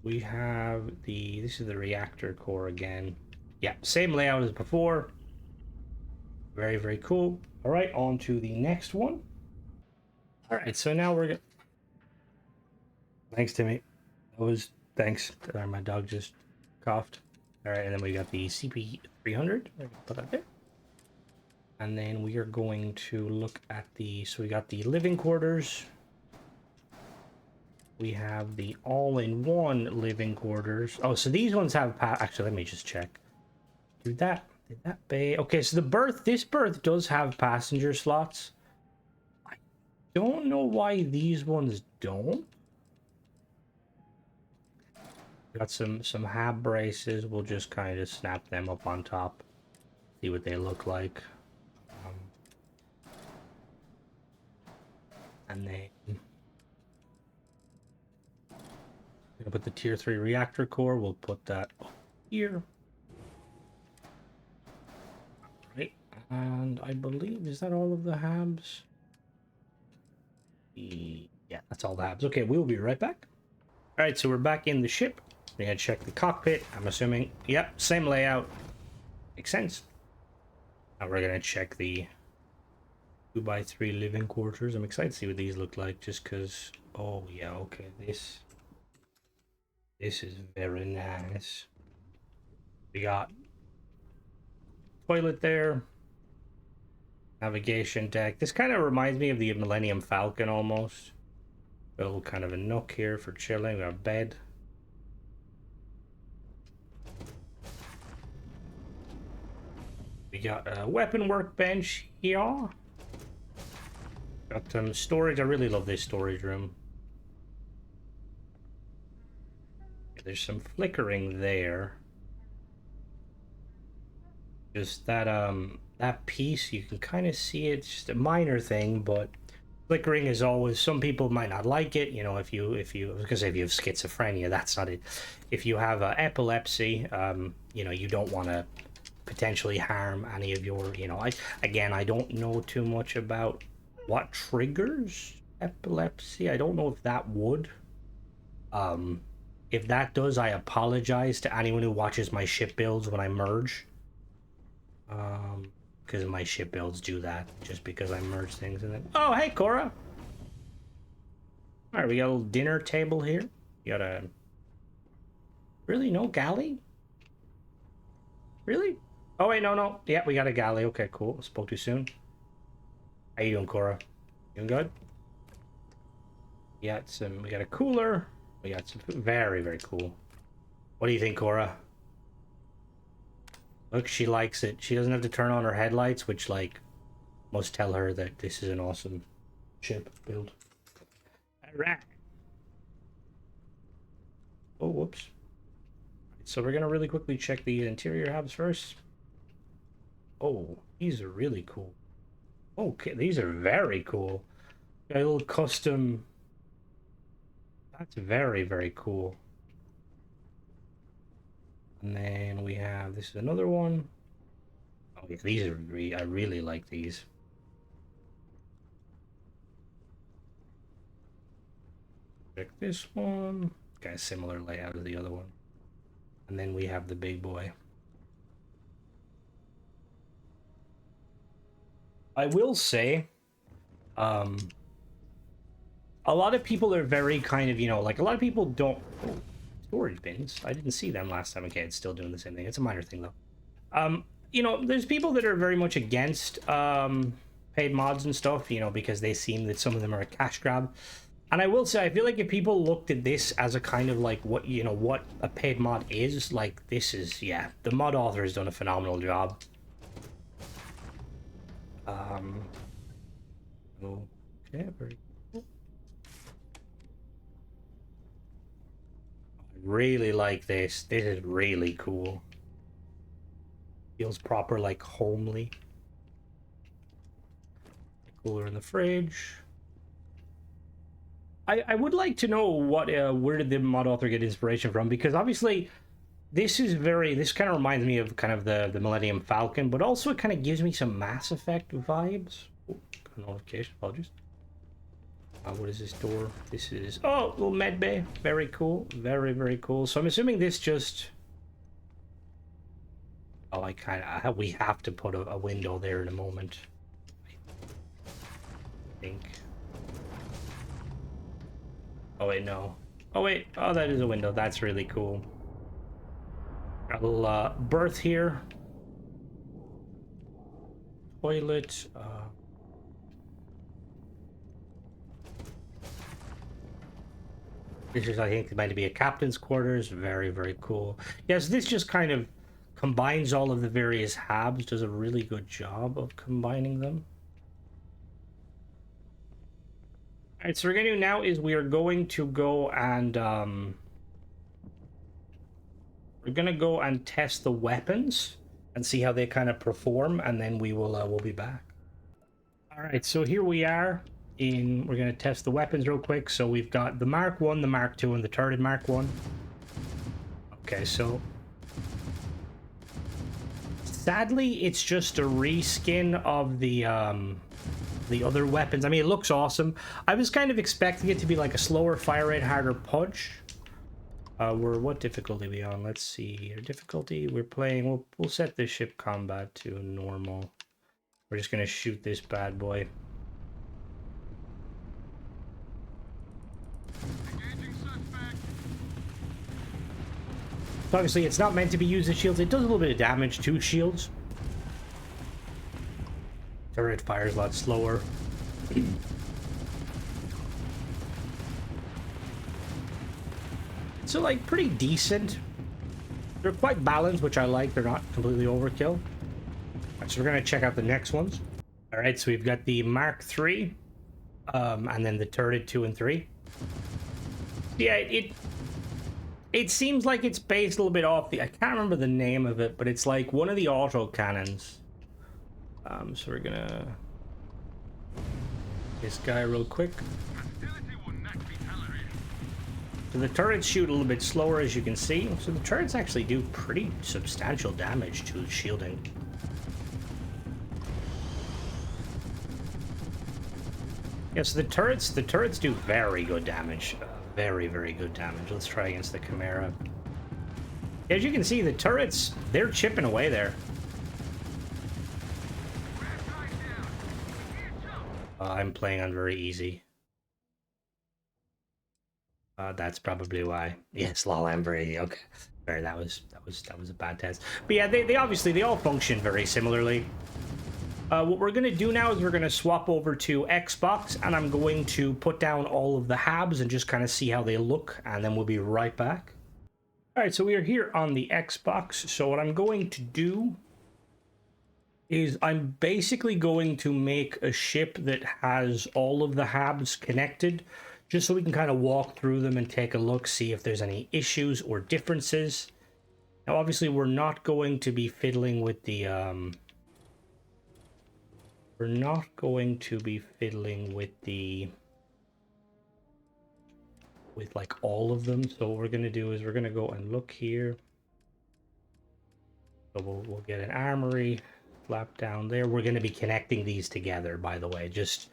[SPEAKER 1] we have this is the reactor core again. Yeah, same layout as before. Very, very cool. All right, on to the next one. All right, so now we're gonna... Thanks, Timmy. Thanks. My dog just coughed. All right, and then we got the CP300. Put that there. And then we are going to look at so we got the living quarters. We have the all-in-one living quarters. Oh, so these ones have actually, let me just check. Did that bay? Okay, so this berth does have passenger slots. I don't know why these ones don't. Got some hab braces. We'll just kind of snap them up on top. See what they look like. And then gonna put the tier 3 reactor core. We'll put that up here. Right. And I believe, is that all of the habs? Yeah, that's all the habs. Okay, we'll be right back. All right, so we're back in the ship. We're gonna check the cockpit. I'm assuming, yep, same layout. Makes sense. Now we're gonna check the 2x3 living quarters. I'm excited to see what these look like, just because... Oh, yeah, okay. This is very nice. We got toilet there. Navigation deck. This kind of reminds me of the Millennium Falcon, almost. A little kind of a nook here for chilling. We got a bed. We got a weapon workbench here. Got some storage. I really love this storage room. There's some flickering there. Just that piece, you can kind of see it. It's just a minor thing, but flickering is always, some people might not like it. You know, if you because if you have schizophrenia, that's not it. If you have epilepsy, you know, you don't want to potentially harm any of your, you know, I don't know too much about what triggers epilepsy. I don't know if that would. If that does, I apologize to anyone who watches my ship builds when I merge. Because my ship builds do that, just because I merge things and then... Oh, hey, Cora! Alright, we got a little dinner table here. You got a... Really? No galley? Really? Oh, wait, no. Yeah, we got a galley. Okay, cool. Spoke too soon. How you doing, Cora? Doing good? We got a cooler. We got some food. Very, very cool. What do you think, Cora? Look, she likes it. She doesn't have to turn on her headlights, which, like, must tell her that this is an awesome ship build. Alright. Oh, whoops. So we're gonna really quickly check the interior hubs first. Oh, these are really cool. Okay, these are very cool. Got a little custom. That's very, very cool. And then we have, this is another one. Oh yeah, these are I really like these. Check this one. Got a similar layout as the other one. And then we have the big boy. I will say, a lot of people are very kind of, you know, like a lot of people don't. Oh, storage bins. I didn't see them last time. Okay, it's still doing the same thing. It's a minor thing though. You know, there's people that are very much against paid mods and stuff, you know, because they seem that some of them are a cash grab. And I will say, I feel like if people looked at this as a kind of like what, you know, what a paid mod is, like this is, yeah, the mod author has done a phenomenal job. Okay, very cool. I really like this. This is really cool. Feels proper, like homely. Cooler in the fridge. I would like to know what where did the mod author get inspiration from, because obviously this kind of reminds me of kind of the Millennium Falcon, but also it kind of gives me some Mass Effect vibes. Oh, notification, apologies. What is this door? This is, oh, little med bay. Very cool. Very, very cool. So I'm assuming this just, oh, I kind of, we have to put a window there in a moment, I think. Oh wait, no. Oh wait, oh, that is a window. That's really cool. Got a little berth here. Toilet. This is, I think, might be a captain's quarters. Very, very cool. Yes, this just kind of combines all of the various habs. Does a really good job of combining them. All right, so what we're gonna do now is we are going to go and we're gonna go and test the weapons and see how they kind of perform, and then we will we'll be back. All right, so here we are. We're gonna test the weapons real quick. So we've got the Mark 1, the Mark 2, and the turret Mark 1. Okay, so sadly it's just a reskin of the other weapons. I mean, it looks awesome. I was kind of expecting it to be like a slower fire rate, harder punch. What difficulty are we on? Let's see. Our difficulty, we're playing, we'll set this ship combat to normal. We're just gonna shoot this bad boy. So obviously it's not meant to be used as shields. It does a little bit of damage to shields. Turret fires a lot slower. So like pretty decent. They're quite balanced, which I like. They're not completely overkill. Right, so we're gonna check out the next ones. All right, so we've got the Mark 3, and then the turret 2 and 3. Yeah, it seems like it's based a little bit off the, I can't remember the name of it, but it's like one of the auto cannons. So we're gonna this guy real quick. So the turrets shoot a little bit slower, as you can see. So the turrets actually do pretty substantial damage to shielding. Yeah, so the turrets do very good damage. Very, very good damage. Let's try against the Chimera. As you can see, the turrets, they're chipping away there. I'm playing on very easy. That's probably why. Yes, lol, I'm very okay. Sorry, that was a bad test. But yeah, they obviously they all function very similarly. What we're gonna do now is we're gonna swap over to Xbox, and I'm going to put down all of the habs and just kind of see how they look, and then we'll be right back. All right, so we are here on the Xbox. So what I'm going to do is I'm basically going to make a ship that has all of the habs connected, just so we can kind of walk through them and take a look, see if there's any issues or differences. Now, obviously, we're not going to be fiddling with the with like all of them. So what we're gonna do is we're gonna go and look here. So we'll get an armory, flap down there. We're gonna be connecting these together, by the way, just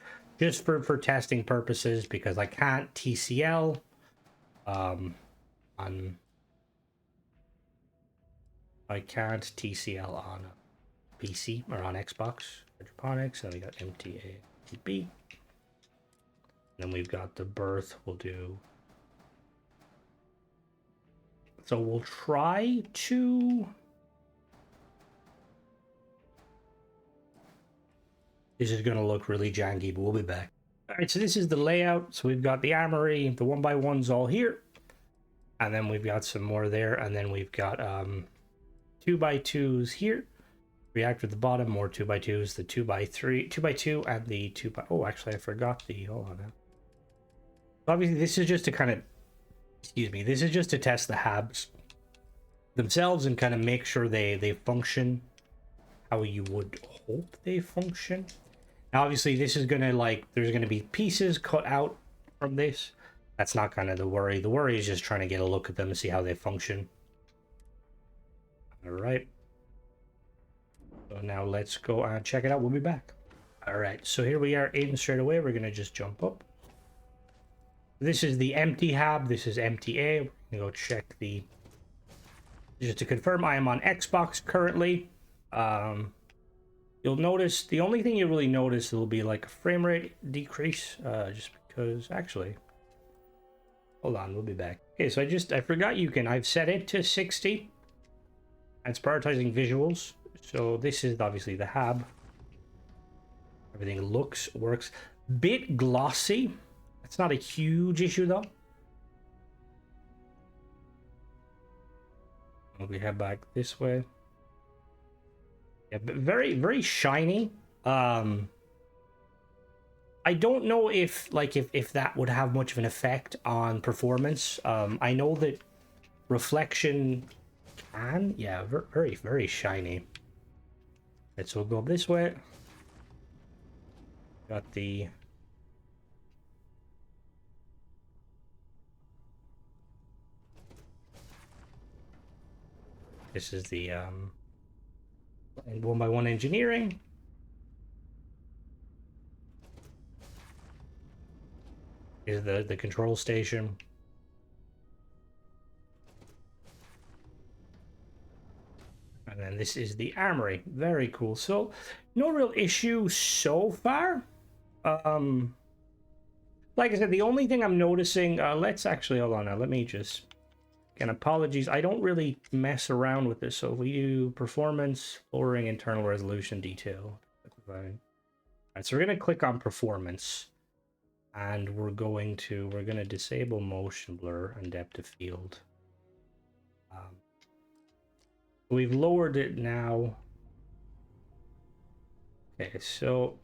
[SPEAKER 1] for testing purposes, because I can't TCL I can't TCL on a PC or on Xbox. Hydroponics, and we got MTA, TB. Then we've got the berth. We'll do. So we'll try to. This is going to look really janky, but we'll be back. All right, so this is the layout. So we've got the armory, the 1x1s all here. And then we've got some more there. And then we've got 2x2s here. Reactor at the bottom, more 2x2s, the 2x3, 2x2, and the 2x... Oh, actually, I forgot the... Hold on now. Obviously, this is just to kind of... Excuse me. This is just to test the habs themselves and kind of make sure they function how you would hope they function. Now, obviously, this is going to, like... There's going to be pieces cut out from this. That's not kind of the worry. The worry is just trying to get a look at them and see how they function. All right. So now let's go and check it out. We'll be back. All right, so here we are in straight away. We're going to just jump up. This is the empty hab. This is MTA. We're going to go check the... Just to confirm, I am on Xbox currently. You'll notice, the only thing you really notice, will be like a frame rate decrease. Just because, actually... Hold on, we'll be back. Okay, so I forgot you can... I've set it to 60. It's prioritizing visuals. So this is obviously the hab. Everything works. Bit glossy. That's not a huge issue though. We head back this way. Yeah, but very, very shiny. I don't know if that would have much of an effect on performance. I know that reflection can. Yeah, very, very shiny. Right, so we'll go up this way. Got the... This is the 1x1 engineering. Is the control station. And then this is the armory. Very cool. So no real issue so far. Like I said, the only thing I'm noticing, let's actually, hold on now. Let me just, again, apologies. I don't really mess around with this. So if we do performance, lowering internal resolution detail. All right, so we're going to click on performance. And we're going to disable motion blur and depth of field. We've lowered it now. Okay, so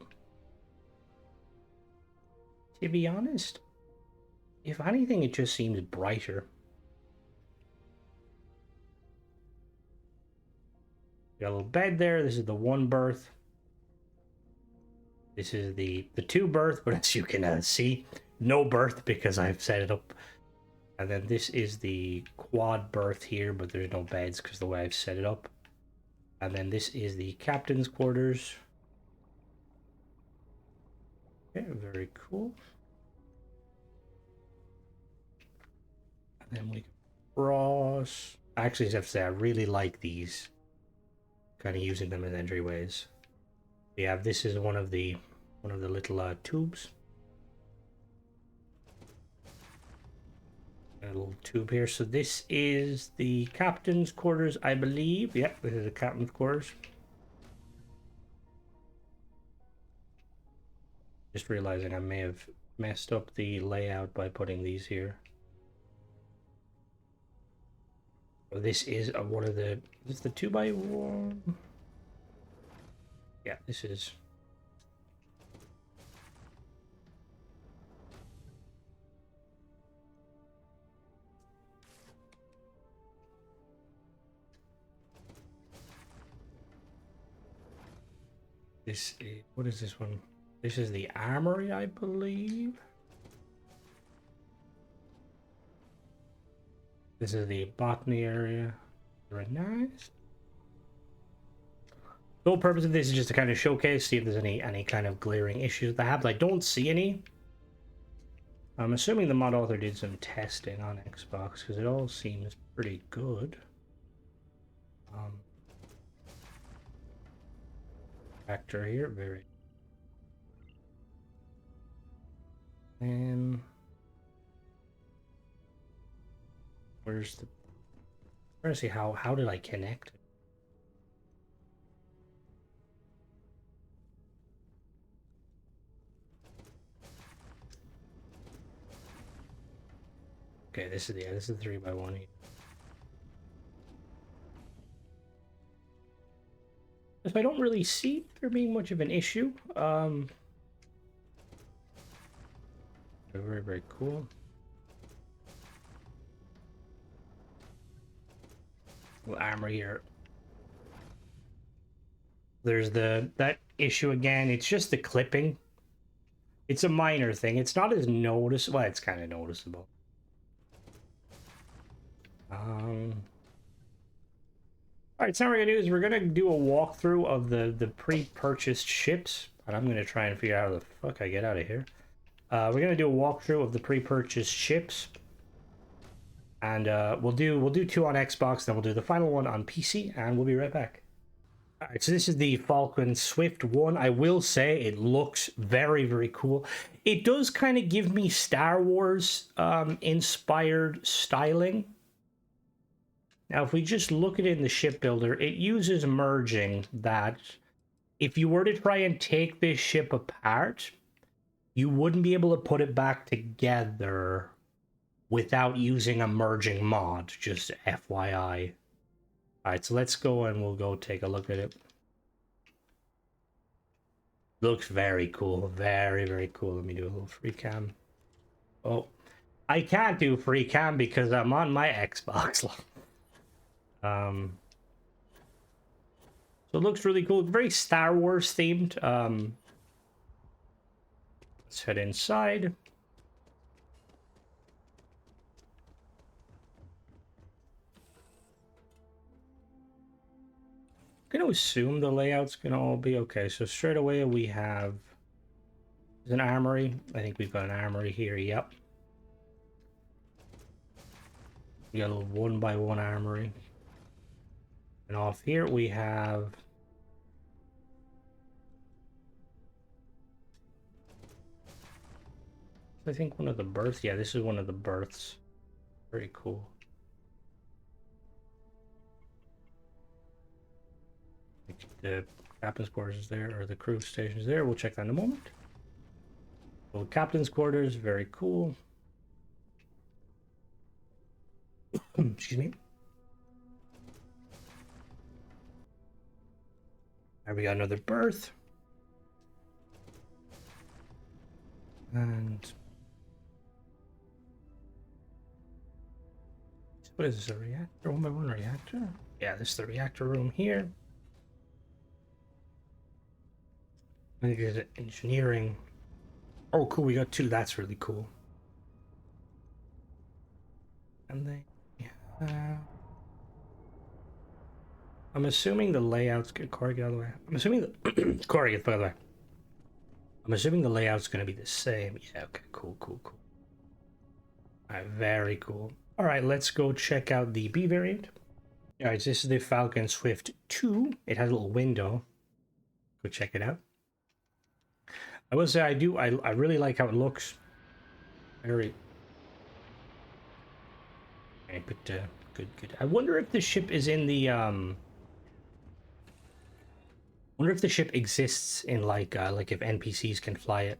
[SPEAKER 1] to be honest, if anything, it just seems brighter. Got a little bed there. This is the 1 berth. This is the 2 berth, but as you can see, no berth because I've set it up. And then this is the quad berth here, but there's no beds because the way I've set it up. And then this is the captain's quarters. Okay, very cool. And then we cross. I actually have to say I really like these. Kind of using them as entryways. Yeah, this is one of the little tubes. A little tube here. So this is the captain's quarters, I believe. Yeah, this is the captain's quarters. Just realizing I may have messed up the layout by putting these here. So this is one of the... Is this the 2x1? Yeah, this is... This is, what is this one? This is the armory, I believe. This is the botany area. Very nice. The whole purpose of this is just to kind of showcase, see if there's any kind of glaring issues with the habs. I don't see any. I'm assuming the mod author did some testing on Xbox because it all seems pretty good. Factor here, very. And where's the? Trying to see how did I connect it? Okay, this is 3x1 here. If I don't really see there being much of an issue. Very, very cool. Little armor here. There's that issue again. It's just the clipping. It's a minor thing. It's not as noticeable. Well, it's kind of noticeable. All right, so what we're gonna do is we're gonna do a walkthrough of the pre-purchased ships, and I'm gonna try and figure out how the fuck I get out of here. We're gonna do a walkthrough of the pre-purchased ships, and we'll do 2 on Xbox, then we'll do the final one on PC, and we'll be right back. All right, so this is the Falkland Swift 1. I will say it looks very, very cool. It does kind of give me Star Wars inspired styling. Now, if we just look at it in the shipbuilder, it uses merging that if you were to try and take this ship apart, you wouldn't be able to put it back together without using a merging mod, just FYI. Alright, so let's go and we'll go take a look at it. Looks very cool. Very, very cool. Let me do a little free cam. Oh, I can't do free cam because I'm on my Xbox. So it looks really cool. Very Star Wars themed. Let's head inside. I'm gonna assume the layout's gonna all be okay. So straight away we have an armory. I think we've got an armory here. Yep. We got a little 1x1 armory. And off here we have I think one of the berths. Yeah, this is one of the berths. Very cool. The captain's quarters is there, or the crew station is there. We'll check that in a moment. So captain's quarters, very cool. Excuse me. There we got another berth. And what is this, a reactor? 1x1 reactor? Yeah, this is the reactor room here. I think there's engineering. Oh, cool, we got 2. That's really cool. And then, yeah. I'm assuming the layouts get Corey, get out of the way. I'm assuming the Corey, get out of the way. I'm assuming the layout's going to be the same. Yeah, okay, cool. Alright, very cool. Alright, let's go check out the B variant. Alright, so this is the Falcon Swift 2. It has a little window. Go check it out. I will say I really like how it looks. Very... Okay, but good. I wonder if the ship is in the wonder if the ship exists in like if NPCs can fly it.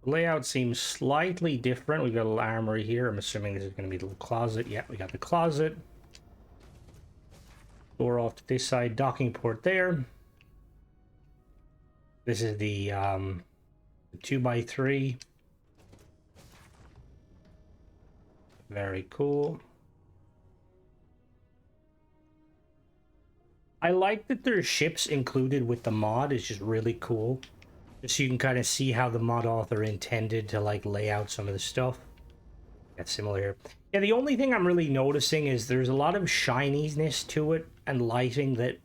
[SPEAKER 1] The layout seems slightly different. We've got a little armory here. I'm assuming this is going to be a little closet. Yeah, we got the closet. Door off to this side. Docking port there. This is the 2x3. Very cool. I like that there's ships included with the mod. It's just really cool. Just so you can kind of see how the mod author intended to like lay out some of the stuff. That's similar here. Yeah, the only thing I'm really noticing is there's a lot of shininess to it and lighting that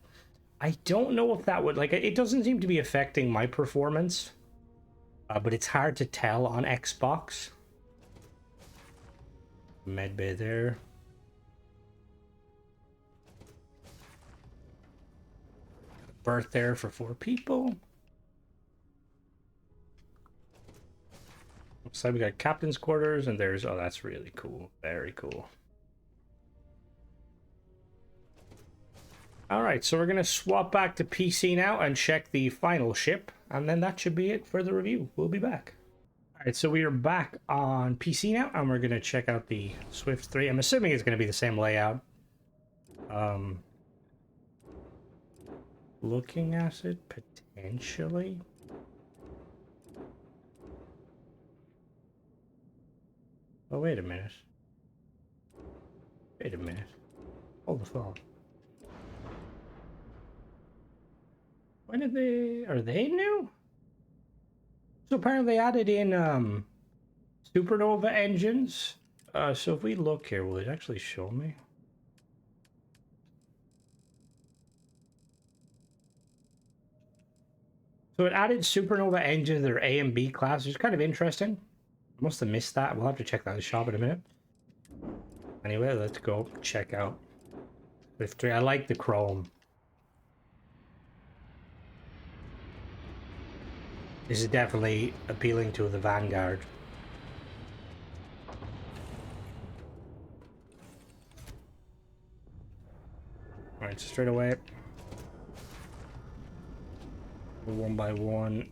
[SPEAKER 1] I don't know if that would like it doesn't seem to be affecting my performance. But it's hard to tell on Xbox. Medbay there. berth there for 4 people. Looks like we got captain's quarters, and there's, oh, that's really cool. Very cool. All right, so we're going to swap back to PC now and check the final ship, and then that should be it for the review. We'll be back. All right, so we are back on PC now, and we're going to check out the Swift 3. I'm assuming it's going to be the same layout. Looking at it, potentially. Oh, wait a minute. Wait a minute. Hold the phone. When did they... Are they new? So apparently they added in supernova engines. So if we look here, will it actually show me? So it added supernova engines that are A and B class, which is kind of interesting. I must have missed that. We'll have to check that in the shop in a minute. Anyway, let's go check out Swift 3. I like the chrome. This is definitely appealing to the Vanguard. Alright, so straight away. 1x1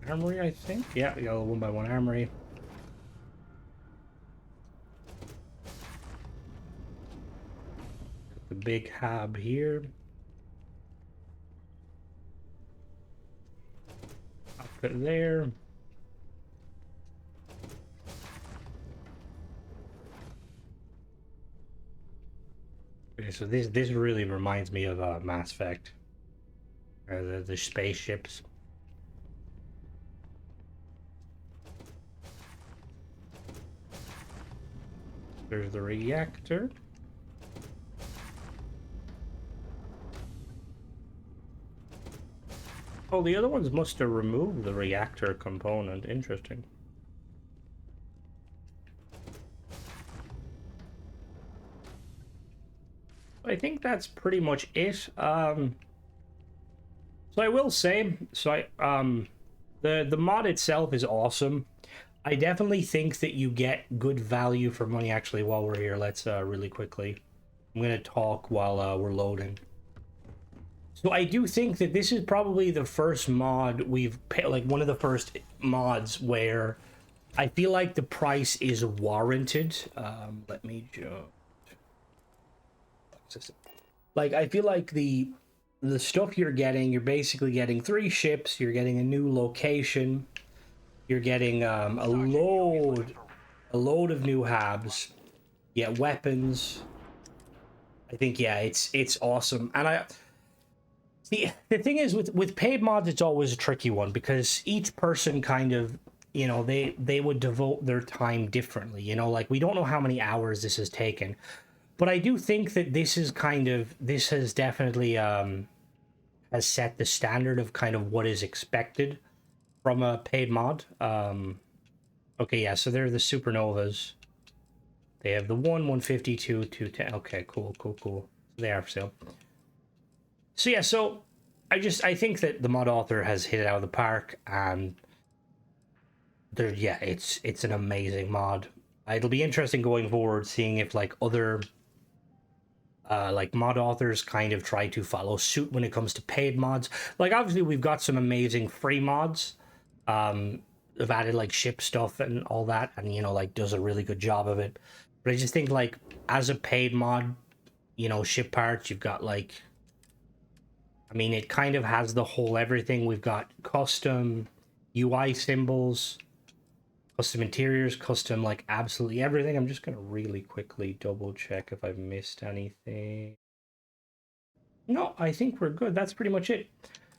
[SPEAKER 1] armory, I think. Yeah, we got a 1x1 armory. Got the big hab here. Outfit there. Okay, so this really reminds me of Mass Effect. The spaceships. There's the reactor. Oh, the other ones must have removed the reactor component. Interesting. I think that's pretty much it. So I will say, the mod itself is awesome. I definitely think that you get good value for money. Actually, while we're here, let's really quickly. I'm gonna talk while we're loading. So I do think that this is probably the first mod we've like one of the first mods where I feel like the price is warranted. Let me just like I feel like the stuff you're basically getting 3 ships, you're getting a new location, you're getting a load of new habs, yeah, weapons. I think, yeah, it's awesome. And the thing is with paid mods, it's always a tricky one because each person kind of, you know, they would devote their time differently, you know, like we don't know how many hours this has taken. But I do think that this has definitely has set the standard of kind of what is expected from a paid mod. Okay, yeah, so they're the supernovas. They have the 152, 210. Okay, cool. They are for sale. So yeah, so I think that the mod author has hit it out of the park, and it's an amazing mod. It'll be interesting going forward, seeing if like other like mod authors kind of try to follow suit when it comes to paid mods. Like obviously we've got some amazing free mods. They've added like ship stuff and all that, and you know, like does a really good job of it. But I just think like as a paid mod, you know, ship parts, you've got like, I mean, it kind of has the whole everything. We've got custom UI symbols, custom interiors, custom like absolutely everything. I'm just gonna really quickly double check if I've missed anything. No, I think we're good. That's pretty much it.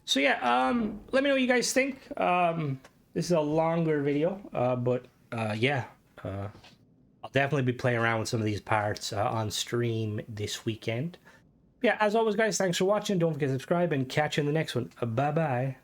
[SPEAKER 1] So yeah, let me know what you guys think. This is a longer video, but yeah, I'll definitely be playing around with some of these parts on stream this weekend. Yeah, as always, guys, thanks for watching. Don't forget to subscribe and catch you in the next one. Bye-bye.